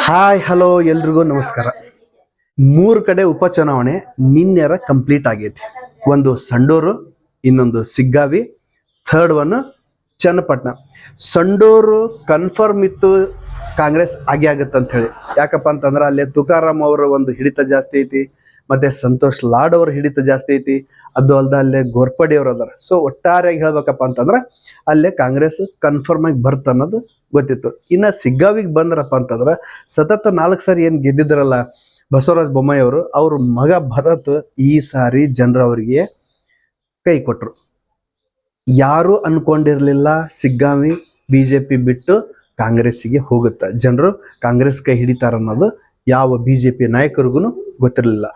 Hi hello ಎಲ್ರಿಗೂ ನಮಸ್ಕಾರ. 3 ಕಡೆ ಉಪಚುನಾವಣೆ ನಿನ್ನೆರ ಕಂಪ್ಲೀಟ್ ಆಗೈತಿ. ಒಂದು ಸಂಡೂರು, ಇನ್ನೊಂದು Shiggaon, third one Channapatna. Sandur confirm ಇತ್ತು ಕಾಂಗ್ರೆಸ್ ಆಗುತ್ತೆ ಅಂತ ಹೇಳಿ. ಯಾಕಪ್ಪ ಅಂತಂದ್ರೆ ಅಲ್ಲೇ ತುಕಾರಾಮ್ ಅವರ ಒಂದು ಹಿಡಿತ ಜಾಸ್ತಿ ಐತಿ, ಮತ್ತೆ ಸಂತೋಷ್ ಲಾಡ್ ಅವ್ರ ಹಿಡಿತ ಜಾಸ್ತಿ ಐತಿ. ಅದು ಅಲ್ದ ಅಲ್ಲೇ ಗೋರ್ಪಡಿ ಅವ್ರು ಅದಾರ. ಸೊ ಒಟ್ಟಾರೆಯಾಗಿ ಹೇಳ್ಬೇಕಪ್ಪ ಅಂತಂದ್ರೆ ಅಲ್ಲೇ ಕಾಂಗ್ರೆಸ್ ಕನ್ಫರ್ಮ್ ಆಗಿ ಬರುತ್ತೆ ಅನ್ನೋದು ಗೊತ್ತಿತ್ತು. ಇನ್ನ ಸಿಗ್ಗಾವಿಗೆ ಬಂದ್ರಪ್ಪ ಅಂತಂದ್ರ ಸತತ 4 ಸಾರಿ ಏನ್ ಗೆದ್ದಿದ್ರಲ್ಲ ಬಸವರಾಜ ಬೊಮ್ಮಾಯಿ ಅವರು, ಅವ್ರ ಮಗ ಭರತ್ ಈ ಸಾರಿ ಜನರವರಿಗೆ ಕೈ ಕೊಟ್ರು. ಯಾರು ಅನ್ಕೊಂಡಿರ್ಲಿಲ್ಲ ಸಿಗ್ಗಾವಿ ಬಿಜೆಪಿ ಬಿಟ್ಟು ಕಾಂಗ್ರೆಸ್ಸಿಗೆ ಹೋಗುತ್ತ, ಜನರು ಕಾಂಗ್ರೆಸ್ ಕೈ ಹಿಡಿತಾರ ಅನ್ನೋದು ಯಾವ ಬಿಜೆಪಿ ನಾಯಕರಿಗೂ ಗೊತ್ತಿರಲಿಲ್ಲ.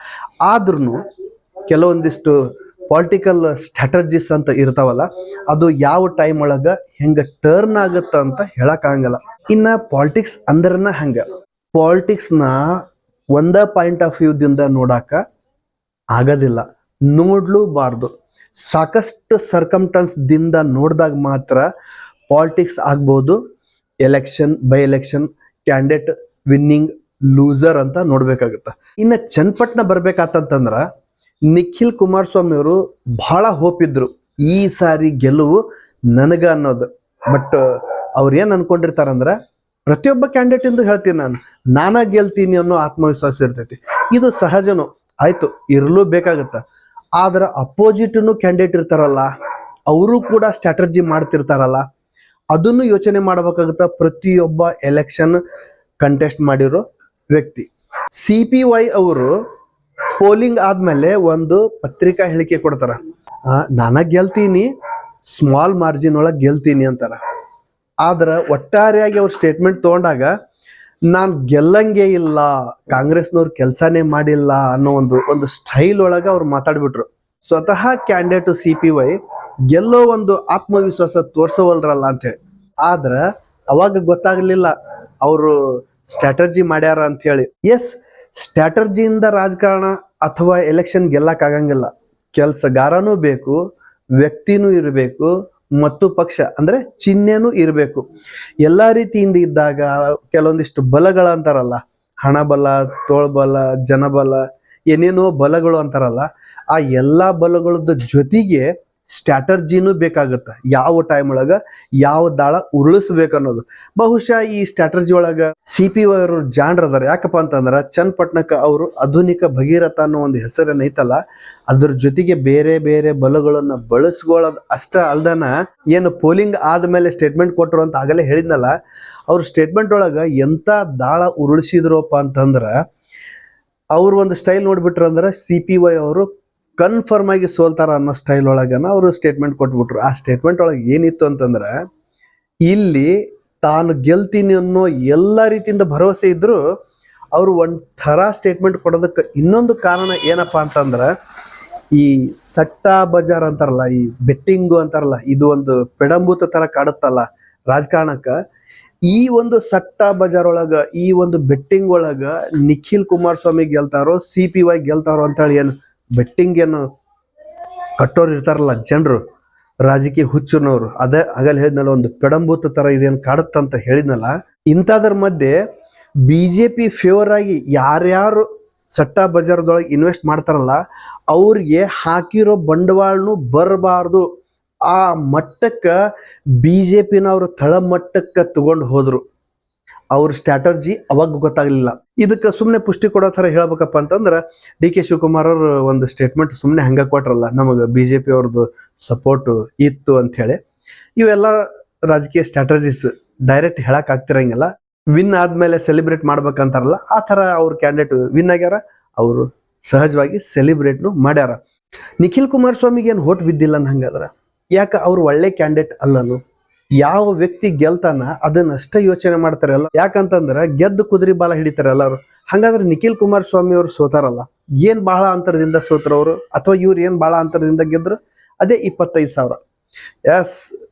ಆದ್ರೂ ಕೆಲವೊಂದಿಷ್ಟು ಪೊಲಿಟಿಕಲ್ ಸ್ಟ್ರಾಟಜಿಸ್ ಅಂತ ಇರ್ತಾವಲ್ಲ, ಅದು ಯಾವ ಟೈಮ್ ಒಳಗ ಹೆಂಗ ಟರ್ನ್ ಆಗತ್ತ ಅಂತ ಹೇಳಕ್ ಆಗಲ್ಲ. ಇನ್ನ ಪಾಲಿಟಿಕ್ಸ್ ಅಂದ್ರನ ಹಂಗ, ಪಾಲಿಟಿಕ್ಸ್ ನ ಒಂದ ಪಾಯಿಂಟ್ ಆಫ್ ವ್ಯೂ ದಿಂದ ನೋಡಾಕ ಆಗೋದಿಲ್ಲ, ನೋಡ್ಲೂಬಾರ್ದು. ಸಾಕಷ್ಟು ಸರ್ಕಮ್ಟನ್ಸ್ ದಿಂದ ನೋಡಿದಾಗ ಮಾತ್ರ ಪಾಲಿಟಿಕ್ಸ್ ಆಗ್ಬಹುದು. Election, by election, candidate winning, loser ಅಂತ ನೋಡ್ಬೇಕಾಗತ್ತ. ಇನ್ನ ಚನ್ನಪಟ್ಟಣ ಬರ್ಬೇಕಾತಂತಂದ್ರ ನಿಖಿಲ್ ಕುಮಾರಸ್ವಾಮಿ ಅವರು ಬಹಳ ಹೋಪ್ ಇದ್ರು ಈ ಸಾರಿ ಗೆಲುವು ನನಗ ಅನ್ನೋದು. ಬಟ್ ಅವ್ರು ಏನ್ ಅನ್ಕೊಂಡಿರ್ತಾರಂದ್ರ, ಪ್ರತಿಯೊಬ್ಬ ಕ್ಯಾಂಡಿಡೇಟ್ ಇಂದು ಹೇಳ್ತೀನಿ ನಾನ ಗೆಲ್ತೀನಿ ಅನ್ನೋ ಆತ್ಮವಿಶ್ವಾಸ ಇರ್ತೈತಿ. ಇದು ಸಹಜನು, ಆಯ್ತು, ಇರಲೂ ಬೇಕಾಗತ್ತ. ಆದ್ರ ಅಪೋಸಿಟ್ನು ಕ್ಯಾಂಡಿಡೇಟ್ ಇರ್ತಾರಲ್ಲ, ಅವರು ಕೂಡ ಸ್ಟ್ರಾಟಜಿ ಮಾಡ್ತಿರ್ತಾರಲ್ಲ, ಅದನ್ನು ಯೋಚನೆ ಮಾಡ್ಬೇಕಾಗತ್ತ ಪ್ರತಿಯೊಬ್ಬ ಎಲೆಕ್ಷನ್ ಕಂಟೆಸ್ಟ್ ಮಾಡಿರೋ ವ್ಯಕ್ತಿ. CPY ಅವರು ಪೋಲಿಂಗ್ ಆದ್ಮೇಲೆ ಒಂದು ಪತ್ರಿಕಾ ಹೇಳಿಕೆ ಕೊಡ್ತಾರ, ನಾನ ಗೆಲ್ತೀನಿ, ಸ್ಮಾಲ್ ಮಾರ್ಜಿನ್ ಒಳಗೆ ಗೆಲ್ತೀನಿ ಅಂತಾರ. ಆದ್ರ ಒಟ್ಟಾರೆಯಾಗಿ ಅವ್ರ ಸ್ಟೇಟ್ಮೆಂಟ್ ತಗೊಂಡಾಗ ನಾನ್ ಗೆಲ್ಲಂಗೆ ಇಲ್ಲ, ಕಾಂಗ್ರೆಸ್ನವ್ರು ಕೆಲ್ಸಾನೇ ಮಾಡಿಲ್ಲ ಅನ್ನೋ ಒಂದು ಸ್ಟೈಲ್ ಒಳಗ ಅವ್ರು ಮಾತಾಡ್ಬಿಟ್ರು. ಸ್ವತಃ ಕ್ಯಾಂಡಿಡೇಟ್ CPY ಗೆಲ್ಲೋ ಒಂದು ಆತ್ಮವಿಶ್ವಾಸ ತೋರ್ಸವಲ್ರಲ್ಲ ಅಂತ ಹೇಳಿ. ಆದ್ರ ಅವಾಗ ಗೊತ್ತಾಗ್ಲಿಲ್ಲ ಅವರು ಸ್ಟ್ರಾಟಜಿ ಮಾಡ್ಯಾರ ಅಂತ ಹೇಳಿ. ಎಸ್, ಸ್ಟ್ರಾಟಜಿಯಿಂದ ರಾಜಕಾರಣ ಅಥವಾ ಎಲೆಕ್ಷನ್ ಗೆಲ್ಲಕ್ ಆಗಂಗಿಲ್ಲ. ಕೆಲ್ಸಗಾರನೂ ಬೇಕು, ವ್ಯಕ್ತಿನೂ ಇರಬೇಕು, ಮತ್ತು ಪಕ್ಷ ಅಂದ್ರೆ ಚಿಹ್ನೆನೂ ಇರಬೇಕು. ಎಲ್ಲಾ ರೀತಿಯಿಂದ ಇದ್ದಾಗ ಕೆಲವೊಂದಿಷ್ಟು ಬಲಗಳಂತಾರಲ್ಲ, ಹಣ ಬಲ, ತೋಳ್ಬಲ, ಜನಬಲ, ಏನೇನೋ ಬಲಗಳು ಅಂತಾರಲ್ಲ, ಆ ಎಲ್ಲಾ ಬಲಗಳದ ಜೊತೆಗೆ ಸ್ಟ್ರಾಟರ್ಜಿನೂ ಬೇಕಾಗತ್ತ. ಯಾವ ಟೈಮ್ ಒಳಗ ಯಾವ ದಾಳ ಉರುಳಿಸ್ಬೇಕನ್ನೋದು. ಬಹುಶಃ ಈ ಸ್ಟ್ರಾಟರ್ಜಿ ಒಳಗ CPY ಅವರು ಜಾಣರ್ ಅದಾರ. ಯಾಕಪ್ಪ ಅಂತಂದ್ರ ಚನ್ನಪಟ್ಟಣಕ್ಕ ಅವರು ಆಧುನಿಕ ಭಗೀರಥ ಅನ್ನೋ ಒಂದು ಹೆಸರನ್ನ ಐತಲ್ಲ, ಅದ್ರ ಜೊತೆಗೆ ಬೇರೆ ಬೇರೆ ಬಲಗಳನ್ನ ಬಳಸ್ಕೊಳ್ಳೋದು ಅಷ್ಟ ಅಲ್ದನ, ಏನು ಪೋಲಿಂಗ್ ಆದ್ಮೇಲೆ ಸ್ಟೇಟ್ಮೆಂಟ್ ಕೊಟ್ಟರು ಅಂತ ಆಗಲೇ ಹೇಳಿದ್ನಲ್ಲ, ಅವ್ರ ಸ್ಟೇಟ್ಮೆಂಟ್ ಒಳಗ ಎಂತ ದಾಳ ಉರುಳಿಸಿದ್ರಪ್ಪ ಅಂತಂದ್ರ, ಅವ್ರ ಒಂದು ಸ್ಟೈಲ್ ನೋಡ್ಬಿಟ್ರ ಅಂದ್ರ CPY ಅವರು ಕನ್ಫರ್ಮ್ ಆಗಿ ಸೋಲ್ತಾರ ಅನ್ನೋ ಸ್ಟೈಲ್ ಒಳಗನ ಅವರು ಸ್ಟೇಟ್ಮೆಂಟ್ ಕೊಟ್ಬಿಟ್ರು. ಆ ಸ್ಟೇಟ್ಮೆಂಟ್ ಒಳಗೆ ಏನಿತ್ತು ಅಂತಂದ್ರ, ಇಲ್ಲಿ ತಾನು ಗೆಲ್ತೀನಿ ಅನ್ನೋ ಎಲ್ಲ ರೀತಿಯಿಂದ ಭರವಸೆ ಇದ್ರು ಅವ್ರು ಒಂಥರ ಸ್ಟೇಟ್ಮೆಂಟ್ ಕೊಡೋದಕ್ಕೆ ಇನ್ನೊಂದು ಕಾರಣ ಏನಪ್ಪಾ ಅಂತಂದ್ರ, ಈ ಸಟ್ಟಾ ಬಜಾರ್ ಅಂತಾರಲ್ಲ, ಈ ಬೆಟ್ಟಿಂಗು ಅಂತಾರಲ್ಲ, ಇದು ಒಂದು ಪೆಡಂಭೂತ ತರ ಕಾಡುತ್ತಲ್ಲ ರಾಜಕಾರಣಕ್ಕ. ಈ ಒಂದು ಸಟ್ಟಾ ಬಜಾರ್ ಒಳಗ, ಈ ಒಂದು ಬೆಟ್ಟಿಂಗ್ ಒಳಗ ನಿಖಿಲ್ ಕುಮಾರಸ್ವಾಮಿ ಗೆಲ್ತಾರೋ CPY ಗೆಲ್ತಾರೋ ಅಂತ ಹೇಳಿ ಏನು ಬೆಟ್ಟಿಂಗ್ ಏನು ಕಟ್ಟೋರು ಇರ್ತಾರಲ್ಲ ಜನರು, ರಾಜಕೀಯ ಹುಚ್ಚನವ್ರು, ಅದೇ ಆಗಲ್ಲ ಹೇಳಿದ್ನಲ್ಲ, ಒಂದು ಪೆಡಂಭೂತ ತರ ಇದೇನು ಕಾಡುತ್ತಂತ ಹೇಳಿದ್ನಲ್ಲ, ಇಂಥದ್ರ ಮಧ್ಯೆ BJP ಫೇವರ್ ಆಗಿ ಯಾರ್ಯಾರು ಸಟ್ಟಾ ಬಜಾರ್ದೊಳಗೆ ಇನ್ವೆಸ್ಟ್ ಮಾಡ್ತಾರಲ್ಲ, ಅವ್ರಿಗೆ ಹಾಕಿರೋ ಬಂಡವಾಳನು ಬರಬಾರ್ದು, ಆ ಮಟ್ಟಕ್ಕ BJPನವ್ರು ತಳ ಮಟ್ಟಕ್ಕ ತಗೊಂಡು ಹೋದ್ರು. ಅವ್ರ ಸ್ಟ್ರಾಟರ್ಜಿ ಅವಾಗ ಗೊತ್ತಾಗ್ಲಿಲ್ಲ. ಇದಕ್ಕೆ ಸುಮ್ಮನೆ ಪುಷ್ಟಿ ಕೊಡೋ ಥರ ಹೇಳ್ಬೇಕಪ್ಪ ಅಂತಂದ್ರ, DK ಶಿವಕುಮಾರ್ ಅವ್ರ ಒಂದು ಸ್ಟೇಟ್ಮೆಂಟ್ ಸುಮ್ಮನೆ ಹಂಗ ಕೊಟ್ರಲ್ಲ, ನಮಗೆ BJP ಅವ್ರದ್ದು ಸಪೋರ್ಟ್ ಇತ್ತು ಅಂತ ಹೇಳಿ. ಇವೆಲ್ಲ ರಾಜಕೀಯ ಸ್ಟ್ರಾಟಜಿಸ್ ಡೈರೆಕ್ಟ್ ಹೇಳಕ್ ಆಗ್ತಿರಂಗಿಲ್ಲ. ವಿನ್ ಆದ್ಮೇಲೆ ಸೆಲಿಬ್ರೇಟ್ ಮಾಡ್ಬೇಕಂತಾರಲ್ಲ, ಆ ಥರ ಅವ್ರ ಕ್ಯಾಂಡಿಡೇಟ್ ವಿನ್ ಆಗ್ಯಾರ, ಅವರು ಸಹಜವಾಗಿ ಸೆಲಿಬ್ರೇಟ್ನು ಮಾಡ್ಯಾರ. ನಿಖಿಲ್ ಕುಮಾರಸ್ವಾಮಿಗೆ ಏನು ಹೋಟ್ ಬಿದ್ದಿಲ್ಲ ಹಂಗಾದ್ರ, ಯಾಕ ಅವ್ರು ಒಳ್ಳೆ ಕ್ಯಾಂಡಿಡೇಟ್ ಅಲ್ಲನು? ಯಾವ ವ್ಯಕ್ತಿ ಗೆಲ್ತಾನ ಅದನ್ನಷ್ಟೇ ಯೋಚನೆ ಮಾಡ್ತಾರೆ ಅಲ್ಲ. ಯಾಕಂತಂದ್ರ ಗೆದ್ದು ಕುದುರೆ ಬಾಲ ಹಿಡಿತಾರೆ ಎಲ್ಲಾರು. ಹಂಗಾದ್ರೆ ನಿಖಿಲ್ ಕುಮಾರಸ್ವಾಮಿ ಅವ್ರು ಸೋತಾರಲ್ಲ, ಏನ್ ಬಹಳ ಅಂತರದಿಂದ ಸೋತ್ರ ಅವರು, ಅಥವಾ ಇವ್ರು ಏನ್ ಬಹಳ ಅಂತರದಿಂದ ಗೆದ್ರು? ಅದೇ 25,000. ಎಸ್,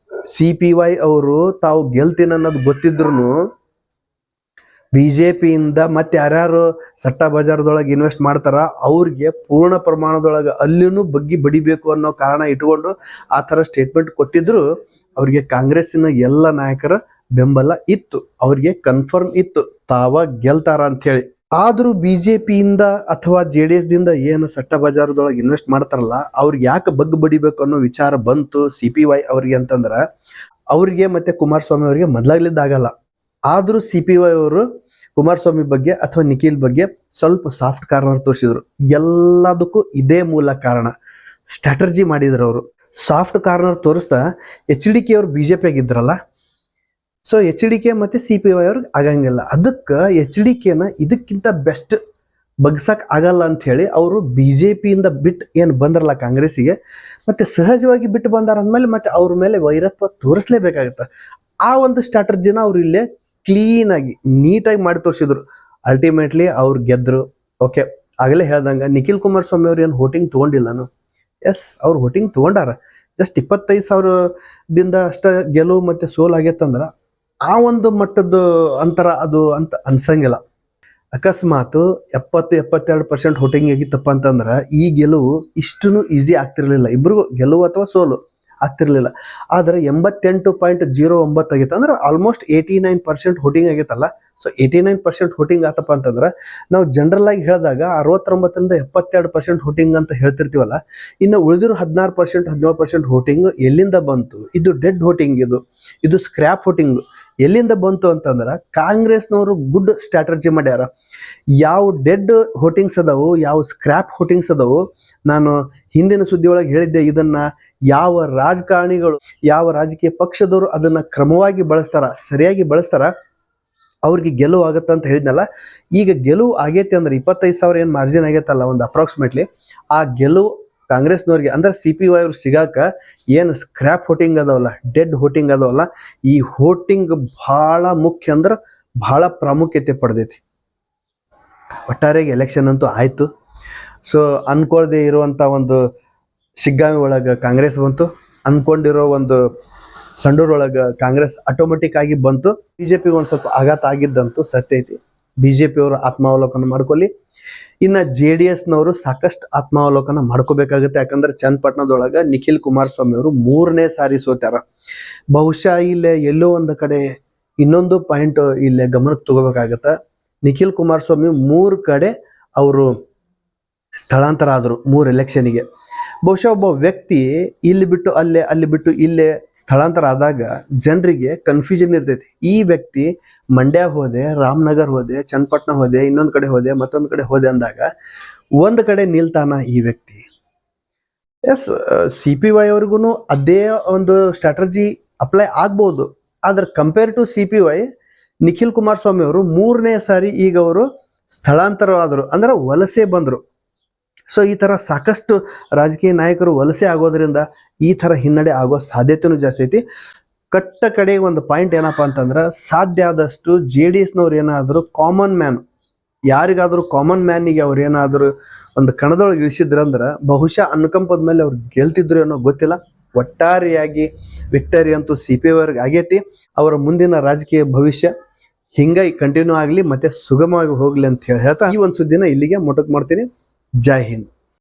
CPY ಅವರು ತಾವು ಗೆಲ್ತೀನಿ ಅನ್ನೋದು ಗೊತ್ತಿದ್ರು BJPಯಿಂದ ಮತ್ತೆ ಯಾರ್ಯಾರು ಸಟ್ಟಾ ಬಜಾರ್ದೊಳಗೆ ಇನ್ವೆಸ್ಟ್ ಮಾಡ್ತಾರ ಅವ್ರಿಗೆ ಪೂರ್ಣ ಪ್ರಮಾಣದೊಳಗೆ ಅಲ್ಲಿನೂ ಬಗ್ಗಿ ಬಡಿಬೇಕು ಅನ್ನೋ ಕಾರಣ ಇಟ್ಕೊಂಡು ಆ ಥರ ಸ್ಟೇಟ್ಮೆಂಟ್ ಕೊಟ್ಟಿದ್ರು. ಅವ್ರಿಗೆ ಕಾಂಗ್ರೆಸ್ಸಿನ ಎಲ್ಲ ನಾಯಕರ ಬೆಂಬಲ ಇತ್ತು, ಅವ್ರಿಗೆ ಕನ್ಫರ್ಮ್ ಇತ್ತು ತಾವ ಗೆಲ್ತಾರ ಅಂತ ಹೇಳಿ. ಆದ್ರೂ ಬಿಜೆಪಿಯಿಂದ ಅಥವಾ JDS ದಿಂದ ಏನು ಸಟ್ಟ ಬಜಾರದೊಳಗೆ ಇನ್ವೆಸ್ಟ್ ಮಾಡ್ತಾರಲ್ಲ, ಅವ್ರಿಗೆ ಯಾಕೆ ಬಗ್ಗು ಬಡಿಬೇಕು ಅನ್ನೋ ವಿಚಾರ ಬಂತು CPY ಅವ್ರಿಗೆ ಅಂತಂದ್ರ, ಅವ್ರಿಗೆ ಮತ್ತೆ ಕುಮಾರಸ್ವಾಮಿ ಅವರಿಗೆ ಮೊದ್ಲಾಗ್ಲಿದ್ದಾಗಲ್ಲ. ಆದ್ರೂ CPY ಅವರು ಕುಮಾರಸ್ವಾಮಿ ಬಗ್ಗೆ ಅಥವಾ ನಿಖಿಲ್ ಬಗ್ಗೆ ಸ್ವಲ್ಪ ಸಾಫ್ಟ್ ಕಾರ್ನರ್ ತೋರಿಸಿದ್ರು. ಎಲ್ಲದಕ್ಕೂ ಇದೇ ಮೂಲ ಕಾರಣ, ಸ್ಟ್ರಾಟಜಿ ಮಾಡಿದ್ರು ಅವರು. ಸಾಫ್ಟ್ ಕಾರ್ನರ್ ತೋರಿಸ್ತಾ HDK ಅವ್ರು BJP ಆಗಿದ್ರಲ್ಲ, ಸೊ HDK ಮತ್ತೆ CPY ಅವ್ರಿಗೆ ಆಗಂಗಿಲ್ಲ. ಅದಕ್ಕೆ HDKನ ಇದಕ್ಕಿಂತ ಬೆಸ್ಟ್ ಬಗ್ಸಕ್ ಆಗಲ್ಲ ಅಂತ ಹೇಳಿ ಅವರು BJPಯಿಂದ ಬಿಟ್ಟು ಏನು ಬಂದ್ರಲ್ಲ ಕಾಂಗ್ರೆಸ್ಸಿಗೆ, ಮತ್ತೆ ಸಹಜವಾಗಿ ಬಿಟ್ಟು ಬಂದಾರ ಅಂದ್ಮೇಲೆ ಮತ್ತೆ ಅವ್ರ ಮೇಲೆ ವೈರತ್ವ ತೋರಿಸ್ಲೇಬೇಕಾಗತ್ತೆ. ಆ ಒಂದು ಸ್ಟ್ರಾಟಜಿನ ಅವ್ರು ಇಲ್ಲೇ ಕ್ಲೀನ್ ಆಗಿ ನೀಟಾಗಿ ಮಾಡಿ ತೋರಿಸಿದ್ರು. ಅಲ್ಟಿಮೇಟ್ಲಿ ಅವ್ರು ಗೆದ್ರು. ಓಕೆ, ಆಗಲೇ ಹೇಳ್ದಂಗ ನಿಖಿಲ್ ಕುಮಾರಸ್ವಾಮಿ ಅವ್ರು ಏನು ವೋಟಿಂಗ್ ತಗೊಂಡಿಲ್ಲನು? ಎಸ್, ಅವ್ರು ವೋಟಿಂಗ್ ತಗೊಂಡಾರ. ಜಸ್ಟ್ 25,000ದಿಂದ ಅಷ್ಟ ಗೆಲುವು ಮತ್ತೆ ಸೋಲ್ ಆಗೈತಂದ್ರ ಆ ಒಂದು ಮಟ್ಟದ ಅಂತರ ಅದು ಅಂತ ಅನ್ಸಂಗಿಲ್ಲ. ಅಕಸ್ಮಾತ್ 70-72% ವೋಟಿಂಗ್ ಆಗಿತ್ತಪ್ಪ ಅಂತಂದ್ರ ಈ ಗೆಲುವು ಇಷ್ಟೂ ಈಸಿ ಆಗ್ತಿರ್ಲಿಲ್ಲ. ಇಬ್ರಿಗೂ ಗೆಲುವು ಅಥವಾ ಸೋಲು ಆಗ್ತಿರ್ಲಿಲ್ಲ. ಆದ್ರೆ 88.09 ಆಗೈತೆ ಅಂದ್ರೆ ಆಲ್ಮೋಸ್ಟ್ 89% ವೋಟಿಂಗ್ ಆಗೈತಲ್ಲ. ಸೊ 89% ವೋಟಿಂಗ್ ಆತಪ್ಪ ಅಂತಂದ್ರೆ ನಾವು ಜನರಲ್ ಆಗಿ ಹೇಳಿದಾಗ 69-72% ವೋಟಿಂಗ್ ಅಂತ ಹೇಳ್ತಿರ್ತೀವಲ್ಲ, ಇನ್ನು ಉಳಿದಿರೋ 16%-17% ವೋಟಿಂಗ್ ಎಲ್ಲಿಂದ ಬಂತು? ಇದು ಡೆಡ್ ವೋಟಿಂಗ್, ಇದು ಸ್ಕ್ರ್ಯಾಪ್ ವೋಟಿಂಗ್. ಎಲ್ಲಿಂದ ಬಂತು ಅಂತಂದ್ರೆ ಕಾಂಗ್ರೆಸ್ನವರು ಗುಡ್ ಸ್ಟ್ರಾಟಜಿ ಮಾಡ್ಯಾರ. ಯಾವ ಡೆಡ್ ವೋಟಿಂಗ್ಸ್ ಅದಾವು, ಯಾವ ಸ್ಕ್ರ್ಯಾಪ್ ವೋಟಿಂಗ್ಸ್ ಅದಾವು, ನಾನು ಹಿಂದಿನ ಸುದ್ದಿ ಒಳಗೆ ಹೇಳಿದ್ದೆ. ಇದನ್ನ ಯಾವ ರಾಜಕಾರಣಿಗಳು, ಯಾವ ರಾಜಕೀಯ ಪಕ್ಷದವರು ಅದನ್ನ ಕ್ರಮವಾಗಿ ಬಳಸ್ತಾರ, ಸರಿಯಾಗಿ ಬಳಸ್ತಾರ, ಅವ್ರಿಗೆ ಗೆಲುವು ಆಗತ್ತ ಅಂತ ಹೇಳಿದ್ನಲ್ಲ. ಈಗ ಗೆಲುವು ಆಗೈತಿ ಅಂದ್ರೆ 25,000 ಏನು ಮಾರ್ಜಿನ್ ಆಗೈತಲ್ಲ ಒಂದು ಅಪ್ರಾಕ್ಸಿಮೇಟ್ಲಿ, ಆ ಗೆಲುವು ಕಾಂಗ್ರೆಸ್ನವ್ರಿಗೆ ಅಂದ್ರೆ CPY ಅವ್ರು ಸಿಗಾಕ ಏನು ಸ್ಕ್ರ್ಯಾಪ್ ವೋಟಿಂಗ್ ಅದಾವಲ್ಲ, ಡೆಡ್ ವೋಟಿಂಗ್ ಅದಾವಲ್ಲ, ಈ ವೋಟಿಂಗ್ ಬಹಳ ಮುಖ್ಯ ಅಂದ್ರೆ ಬಹಳ ಪ್ರಾಮುಖ್ಯತೆ ಪಡೆದೈತಿ. ಒಟ್ಟಾರೆಯಾಗಿ ಎಲೆಕ್ಷನ್ ಅಂತೂ ಆಯ್ತು. ಸೊ ಅನ್ಕೊಳ್ದೆ ಇರುವಂತ ಒಂದು ಶಿಗ್ಗಾವಿ ಒಳಗ ಕಾಂಗ್ರೆಸ್ ಬಂತು, ಅನ್ಕೊಂಡಿರೋ ಒಂದು ಸಂಡೂರ್ ಒಳಗ ಕಾಂಗ್ರೆಸ್ ಆಟೋಮೆಟಿಕ್ ಆಗಿ ಬಂತು. BJPಗೆ ಒಂದ್ ಸ್ವಲ್ಪ ಆಘಾತ ಆಗಿದ್ದಂತೂ ಸತ್ಯ ಐತಿ. BJP ಅವರು ಆತ್ಮಾವಲೋಕನ ಮಾಡ್ಕೊಳ್ಳಿ. ಇನ್ನ JDSನವರು ಸಾಕಷ್ಟು ಆತ್ಮಾವಲೋಕನ ಮಾಡ್ಕೋಬೇಕಾಗುತ್ತೆ. ಯಾಕಂದ್ರೆ ಚನ್ನಪಟ್ಟಣದೊಳಗ ನಿಖಿಲ್ ಕುಮಾರಸ್ವಾಮಿ ಅವರು 3ನೇ ಸಾರಿ ಸೋತ್ಯಾರ. ಬಹುಶಃ ಇಲ್ಲೇ ಎಲ್ಲೋ ಒಂದು ಕಡೆ ಇನ್ನೊಂದು ಪಾಯಿಂಟ್ ಇಲ್ಲೇ ಗಮನಕ್ಕೆ ತಗೋಬೇಕಾಗತ್ತ. ನಿಖಿಲ್ ಕುಮಾರಸ್ವಾಮಿ 3 ಕಡೆ ಅವರು ಸ್ಥಳಾಂತರ ಆದ್ರು 3 ಎಲೆಕ್ಷನ್ಗೆ. ಬಹುಶಃ ಒಬ್ಬ ವ್ಯಕ್ತಿ ಇಲ್ಲಿ ಬಿಟ್ಟು ಅಲ್ಲೇ, ಅಲ್ಲಿ ಬಿಟ್ಟು ಇಲ್ಲೇ ಸ್ಥಳಾಂತರ ಆದಾಗ ಜನರಿಗೆ ಕನ್ಫ್ಯೂಷನ್ ಇರ್ತೈತಿ. ಈ ವ್ಯಕ್ತಿ ಮಂಡ್ಯ ಹೋದೆ, ರಾಮನಗರ್ ಹೋದೆ, ಚನ್ನಪಟ್ಟಣ ಹೋದೆ, ಇನ್ನೊಂದು ಕಡೆ ಹೋದೆ, ಮತ್ತೊಂದು ಕಡೆ ಹೋದೆ ಅಂದಾಗ ಒಂದು ಕಡೆ ನಿಲ್ತಾನ ಈ ವ್ಯಕ್ತಿ. ಎಸ್, CPY ಅವ್ರಿಗೂ ಅದೇ ಒಂದು ಸ್ಟ್ರಾಟಜಿ ಅಪ್ಲೈ ಆಗ್ಬಹುದು. ಆದ್ರೆ compare to CPY, Nikhil Kumaraswamy ಅವರು 3ನೇ ಸಾರಿ ಈಗ ಅವರು ಸ್ಥಳಾಂತರ ಆದ್ರು, ಅಂದ್ರೆ ವಲಸೆ ಬಂದ್ರು. ಸೊ ಈ ತರ ಸಾಕಷ್ಟು ರಾಜಕೀಯ ನಾಯಕರು ವಲಸೆ ಆಗೋದ್ರಿಂದ ಈ ತರ ಹಿನ್ನಡೆ ಆಗೋ ಸಾಧ್ಯತೆನೂ ಜಾಸ್ತಿ ಐತಿ. ಕಟ್ಟ ಕಡೆ ಒಂದು ಪಾಯಿಂಟ್ ಏನಪ್ಪಾ ಅಂತಂದ್ರೆ, ಸಾಧ್ಯ ಆದಷ್ಟು JDSನವ್ರು ಏನಾದ್ರು ಕಾಮನ್ ಮ್ಯಾನ್, ಯಾರಿಗಾದ್ರೂ ಕಾಮನ್ ಮ್ಯಾನಿಗೆ ಅವ್ರು ಏನಾದ್ರು ಒಂದು ಕಣದೊಳಗೆ ಇಳಿಸಿದ್ರಂದ್ರ ಬಹುಶಃ ಅನುಕಂಪದ ಮೇಲೆ ಅವ್ರು ಗೆಲ್ತಿದ್ರು ಅನ್ನೋ ಗೊತ್ತಿಲ್ಲ. ಒಟ್ಟಾರೆಯಾಗಿ ವಿಕ್ಟರಿ ಅಂತೂ CPY ಅವ್ರಿಗೆ ಆಗೈತಿ. ಅವರ ಮುಂದಿನ ರಾಜಕೀಯ ಭವಿಷ್ಯ ಹಿಂಗಾಗಿ ಕಂಟಿನ್ಯೂ ಆಗ್ಲಿ, ಮತ್ತೆ ಸುಗಮವಾಗಿ ಹೋಗ್ಲಿ ಅಂತ ಹೇಳ್ತಾ ಈ ಒಂದು ಸುದ್ದಿನ ಇಲ್ಲಿಗೆ ಮೊಟಕ್ ಮಾಡ್ತೀನಿ. ಜೈ ಹಿಂದ್.